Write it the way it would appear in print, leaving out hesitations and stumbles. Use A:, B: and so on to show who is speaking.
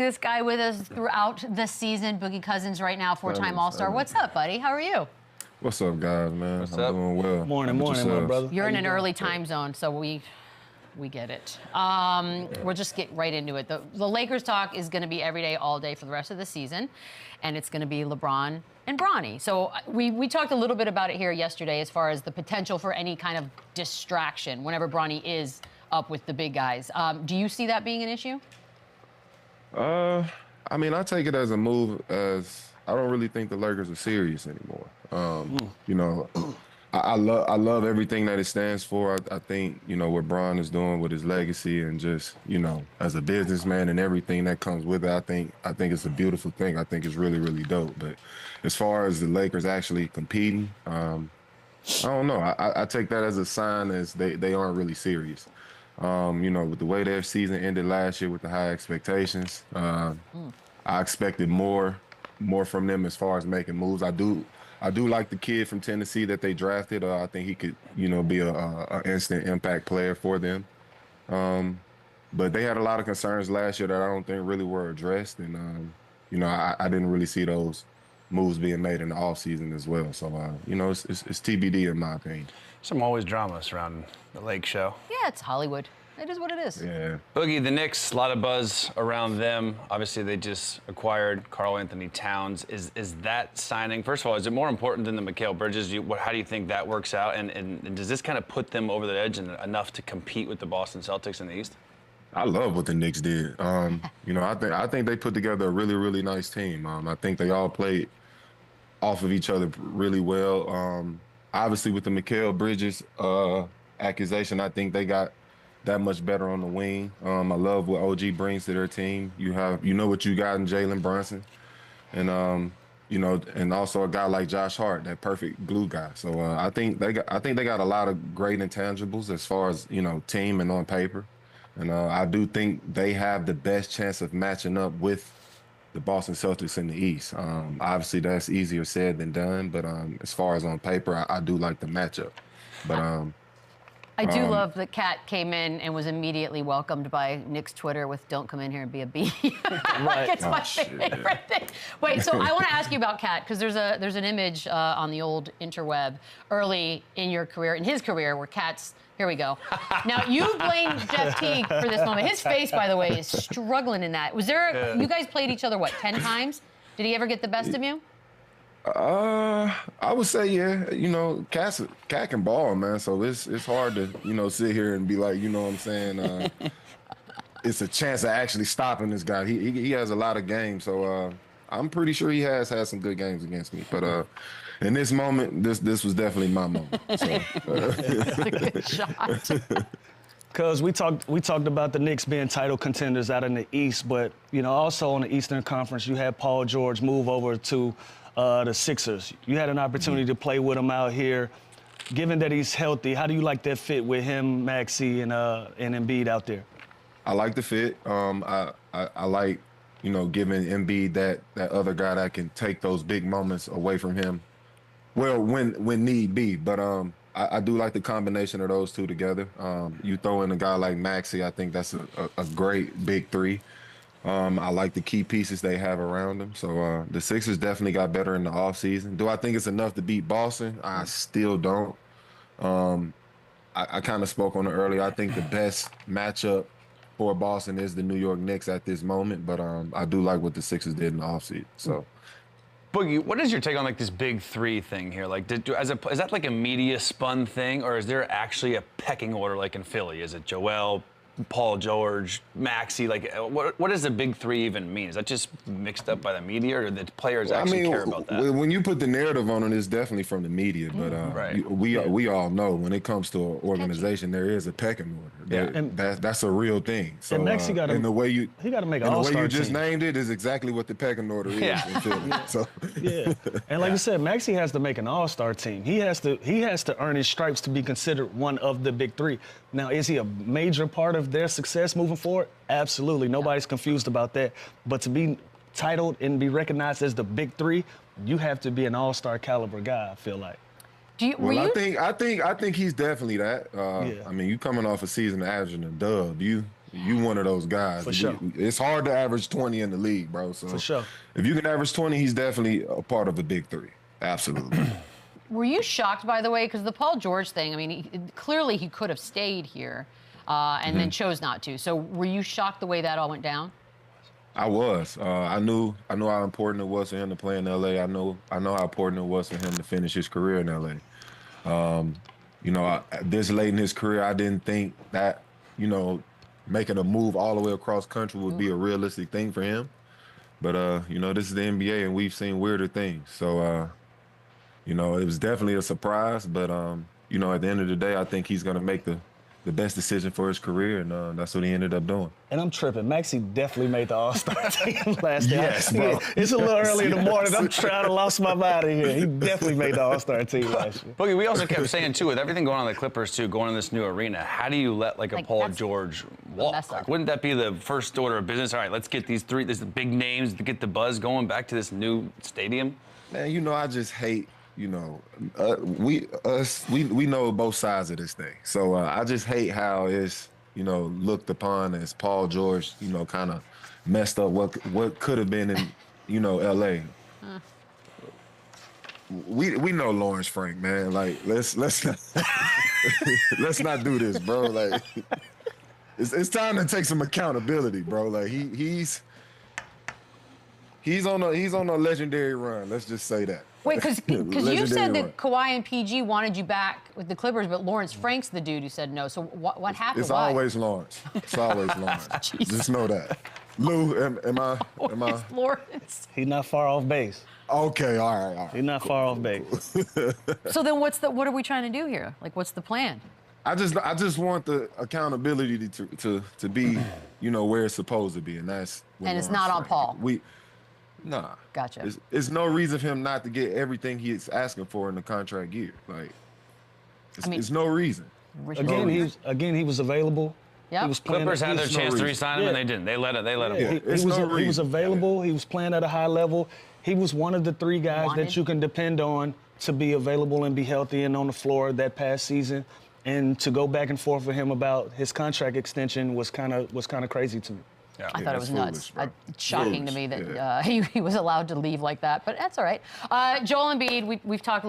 A: This guy with us throughout the season, Boogie Cousins, right now, four-time All-Star. What's up, buddy? How are you?
B: What's up, guys, man?
C: What's
B: I'm
C: up?
B: doing well.
D: Morning, my brother.
A: You're in an early time zone, so we get it. We'll just get right into it. The Lakers talk is going to be every day, all day for the rest of the season, and it's going to be LeBron and Bronny. So we talked a little bit about it here yesterday as far as the potential for any kind of distraction whenever Bronny is up with the big guys. Do you see that being an issue?
B: I mean, I take it as a move as I don't really think the Lakers are serious anymore. You know, I love everything that it stands for. I think, you know, what Bron is doing with his legacy and just, you know, as a businessman and everything that comes with it, I think it's a beautiful thing. I think it's really, really dope. But as far as the Lakers actually competing, I don't know. I take that as a sign as they aren't really serious. You know, with the way their season ended last year with the high expectations, I expected more from them as far as making moves. I do like the kid from Tennessee that they drafted. I think he could, you know, be a instant impact player for them. But they had a lot of concerns last year that I don't think really were addressed. And, you know, I didn't really see those moves being made in the offseason as well. So, you know, it's TBD in my opinion.
C: Some always drama surrounding the Lake Show.
A: Yeah, it's Hollywood. It is what it is.
B: Yeah.
C: Boogie, the Knicks, a lot of buzz around them. Obviously, they just acquired Karl Anthony Towns. Is that signing, first of all, is it more important than the Mikal Bridges? How do you think that works out? And does this kind of put them over the edge and enough to compete with the Boston Celtics in the East?
B: I love what the Knicks did. You know, I think they put together a really, really nice team. I think they all played off of each other really well. Obviously, with the Mikal Bridges accusation, I think they got that much better on the wing. I love what OG brings to their team. You know what you got in Jalen Brunson, and you know, and also a guy like Josh Hart, that perfect glue guy. So I think they got a lot of great intangibles as far as, you know, team and on paper, and I do think they have the best chance of matching up with the Boston Celtics in the East. Obviously, that's easier said than done, but as far as on paper, I do like the matchup. But
A: I do love that Kat came in and was immediately welcomed by Knicks Twitter with "Don't come in here and be a bee." Like, it's my favorite thing. Wait, so I want to ask you about Kat because there's an image on the old interweb early in your career, in his career, where Kat's. Here we go. Now, you blame Jeff Teague for this moment. His face, by the way, is struggling in that. Was there, you guys played each other, what, 10 times? Did he ever get the best of you?
B: I would say, yeah. You know, Cat can ball, man. So it's hard to, you know, sit here and be like, you know what I'm saying? It's a chance of actually stopping this guy. He has a lot of games. So I'm pretty sure he has had some good games against me. But in this moment, this was definitely my moment. So.
A: That's a good shot.
D: Because we talked about the Knicks being title contenders out in the East, but, you know, also on the Eastern Conference, you had Paul George move over to the Sixers. You had an opportunity to play with him out here. Given that he's healthy, how do you like that fit with him, Maxey, and Embiid out there? I
B: like the fit. I like, you know, giving Embiid that other guy that can take those big moments away from him. Well, when need be, but I do like the combination of those two together. You throw in a guy like Maxey, I think that's a great big three. I like the key pieces they have around them. So the Sixers definitely got better in the offseason. Do I think it's enough to beat Boston? I still don't. I kind of spoke on it earlier. I think the best matchup for Boston is the New York Knicks at this moment, but I do like what the Sixers did in the offseason. So.
C: Boogie, what is your take on like this big three thing here? Like, is that like a media spun thing, or is there actually a pecking order like in Philly? Is it Joel, Paul George, Maxey? Like, what does the big three even mean? Is that just mixed up by the media, or do the players actually care about that?
B: When you put the narrative on it, it's definitely from the media. But
C: right.
B: we all know when it comes to an organization, there is a pecking order.
C: Yeah.
B: That's a real thing. So
D: and Maxey got to make an All-Star
B: team. The way you just named it is exactly what the pecking order is.
C: Yeah.
B: In Philly. So.
D: Yeah. And like you said, Maxey has to make an All-Star team. He has to earn his stripes to be considered one of the big three. Now, is he a major part of their success moving forward? Absolutely. Nobody's confused about that. But to be titled and be recognized as the big three, you have to be an all-star caliber guy, I feel like.
B: I think he's definitely that. I mean, you coming off a season averaging a dub. You you one of those guys.
D: For sure.
B: It's hard to average 20 in the league, bro. So
D: For sure.
B: if you can average 20, he's definitely a part of the big three. Absolutely.
A: Were you shocked, by the way, because the Paul George thing, I mean, clearly he could have stayed here and then chose not to. So were you shocked the way that all went down?
B: I was. I knew how important it was for him to play in LA. I know how important it was for him to finish his career in LA. You know, this late in his career, I didn't think that, you know, making a move all the way across country would be a realistic thing for him. But, you know, this is the NBA, and we've seen weirder things. So, you know, it was definitely a surprise. But, you know, at the end of the day, I think he's going to make the best decision for his career, and that's what he ended up doing.
D: And I'm tripping. Maxey definitely made the All-Star team last year.
B: Yes, bro.
D: It's a little early in the morning. I'm trying to lost my mind in here. He definitely made the All-Star team last year.
C: Boogie, we also kept saying, too, with everything going on in the Clippers, too, going in this new arena, how do you let, like, a Paul George walk? Like, wouldn't that be the first order of business? All right, let's get these big names to get the buzz going back to this new stadium?
B: Man, you know, I just hate, you know, we know both sides of this thing. So I just hate how it's, you know, looked upon as Paul George, you know, kind of messed up what could have been in, you know, LA. We know Lawrence Frank, man. Like, let's not let's not do this, bro. Like, it's time to take some accountability, bro. Like he's on a legendary run. Let's just say that.
A: Wait, because you said that Kawhi and PG wanted you back with the Clippers, but Lawrence Frank's the dude who said no. So what happened?
B: It's always Lawrence. It's always Lawrence. Just know that. Lou, am I?
A: Lawrence.
D: He's not far off base.
B: Okay, all right.
D: He's not far off base.
A: So then what are we trying to do here? Like, what's the plan?
B: I just want the accountability to be, you know, where it's supposed to be, and that's.
A: And it's not on Paul.
B: Nah.
A: Gotcha.
B: It's no reason for him not to get everything he's asking for in the contract year. Like, it's no reason.
D: Again, he was available.
A: Yeah.
C: Clippers had their chance to re-sign him, and they didn't. They let him walk.
D: He was available. He was playing at a high level. He was one of the three guys that you can depend on to be available and be healthy and on the floor that past season. And to go back and forth with him about his contract extension was kind of crazy to me.
A: Yeah. I thought it was nuts. Shocking to me that
B: Yeah.
A: he was allowed to leave like that, but that's all right. Joel Embiid, we've talked a little